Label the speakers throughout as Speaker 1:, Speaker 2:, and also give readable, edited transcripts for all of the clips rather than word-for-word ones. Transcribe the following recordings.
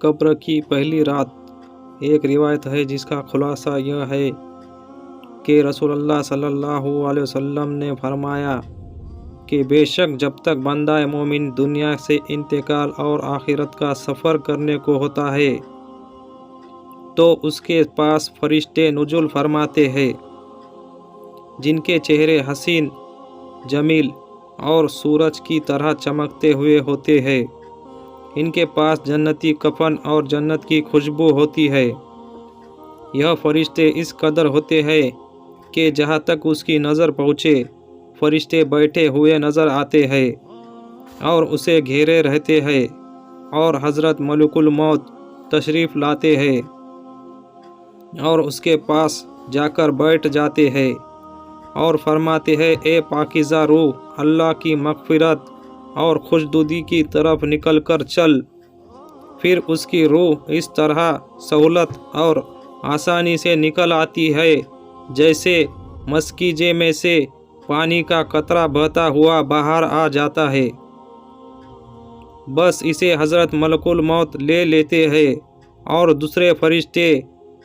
Speaker 1: قبر کی پہلی رات ایک روایت ہے جس کا خلاصہ یہ ہے کہ رسول اللہ صلی اللہ علیہ وسلم نے فرمایا کہ بے شک جب تک بندہ مومن دنیا سے انتقال اور آخرت کا سفر کرنے کو ہوتا ہے تو اس کے پاس فرشتے نزول فرماتے ہیں جن کے چہرے حسین جمیل اور سورج کی طرح چمکتے ہوئے ہوتے ہیں۔ ان کے پاس جنتی کفن اور جنت کی خوشبو ہوتی ہے۔ یہ فرشتے اس قدر ہوتے ہیں کہ جہاں تک اس کی نظر پہنچے فرشتے بیٹھے ہوئے نظر آتے ہیں اور اسے گھیرے رہتے ہیں، اور حضرت ملک الموت تشریف لاتے ہیں اور اس کے پاس جا کر بیٹھ جاتے ہیں اور فرماتے ہیں اے پاکیزہ روح، اللہ کی مغفرت اور خوشدلی کی طرف نکل کر چل۔ پھر اس کی روح اس طرح سہولت اور آسانی سے نکل آتی ہے جیسے مسکیجے میں سے پانی کا قطرہ بہتا ہوا باہر آ جاتا ہے۔ بس اسے حضرت ملک الموت لے لیتے ہیں اور دوسرے فرشتے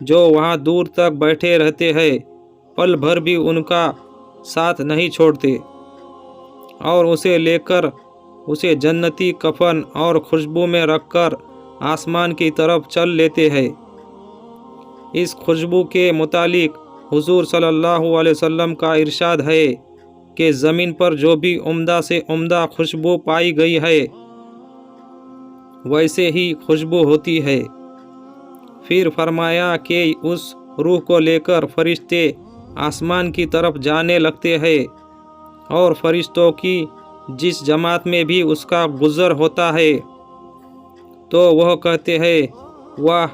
Speaker 1: جو وہاں دور تک بیٹھے رہتے ہیں پل بھر بھی ان کا ساتھ نہیں چھوڑتے اور اسے لے کر اسے جنتی کفن اور خوشبو میں رکھ کر آسمان کی طرف چل لیتے ہیں۔ اس خوشبو کے متعلق حضور صلی اللہ علیہ وسلم کا ارشاد ہے کہ زمین پر جو بھی عمدہ سے عمدہ خوشبو پائی گئی ہے ویسے ہی خوشبو ہوتی ہے۔ پھر فرمایا کہ اس روح کو لے کر فرشتے آسمان کی طرف جانے لگتے ہیں اور فرشتوں کی جس جماعت میں بھی اس کا گزر ہوتا ہے تو وہ کہتے ہیں واہ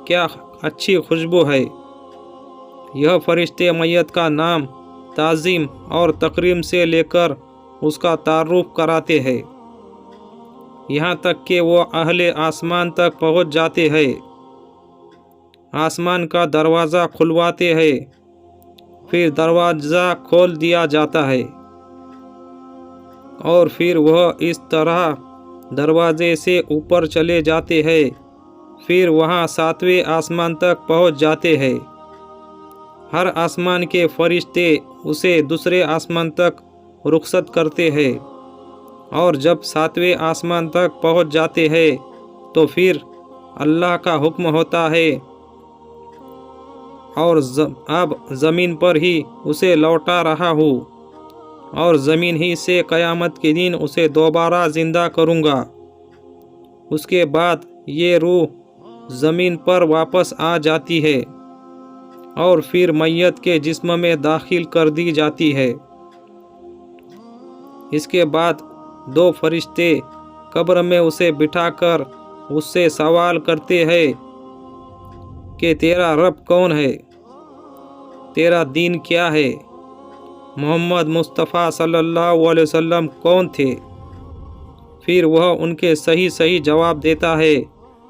Speaker 1: کیا اچھی خوشبو ہے۔ یہ فرشتے میت کا نام تعظیم اور تکریم سے لے کر اس کا تعارف کراتے ہیں، یہاں تک کہ وہ اہل آسمان تک پہنچ جاتے ہیں، آسمان کا دروازہ کھلواتے ہیں، پھر دروازہ کھول دیا جاتا ہے اور پھر وہ اس طرح دروازے سے اوپر چلے جاتے ہیں، پھر وہاں 7ویں آسمان تک پہنچ جاتے ہیں۔ ہر آسمان کے فرشتے اسے دوسرے آسمان تک رخصت کرتے ہیں اور جب 7ویں آسمان تک پہنچ جاتے ہیں تو پھر اللہ کا حکم ہوتا ہے اور اب زمین پر ہی اسے لوٹا رہا ہوں اور زمین ہی سے قیامت کے دن اسے دوبارہ زندہ کروں گا۔ اس کے بعد یہ روح زمین پر واپس آ جاتی ہے اور پھر میت کے جسم میں داخل کر دی جاتی ہے۔ اس کے بعد 2 فرشتے قبر میں اسے بٹھا کر اس سے سوال کرتے ہیں کہ تیرا رب کون ہے، تیرا دین کیا ہے، محمد مصطفیٰ صلی اللہ علیہ وسلم کون تھے؟ پھر وہ ان کے صحیح جواب دیتا ہے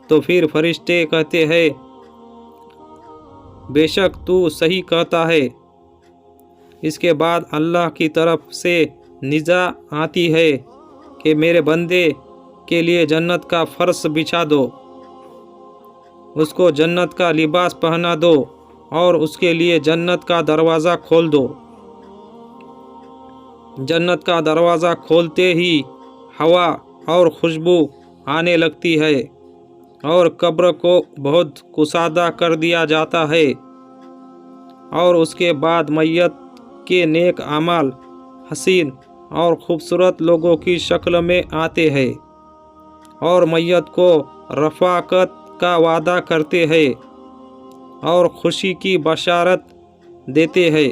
Speaker 1: تو پھر فرشتے کہتے ہیں بے شک تو صحیح کہتا ہے۔ اس کے بعد اللہ کی طرف سے ندا آتی ہے کہ میرے بندے کے لیے جنت کا فرش بچھا دو، اس کو جنت کا لباس پہنا دو اور اس کے لیے جنت کا دروازہ کھول دو۔ جنت کا دروازہ کھولتے ہی ہوا اور خوشبو آنے لگتی ہے اور قبر کو بہت کشادہ کر دیا جاتا ہے اور اس کے بعد میت کے نیک اعمال حسین اور خوبصورت لوگوں کی شکل میں آتے ہیں اور میت کو رفاقت کا وعدہ کرتے ہیں اور خوشی کی بشارت دیتے ہیں۔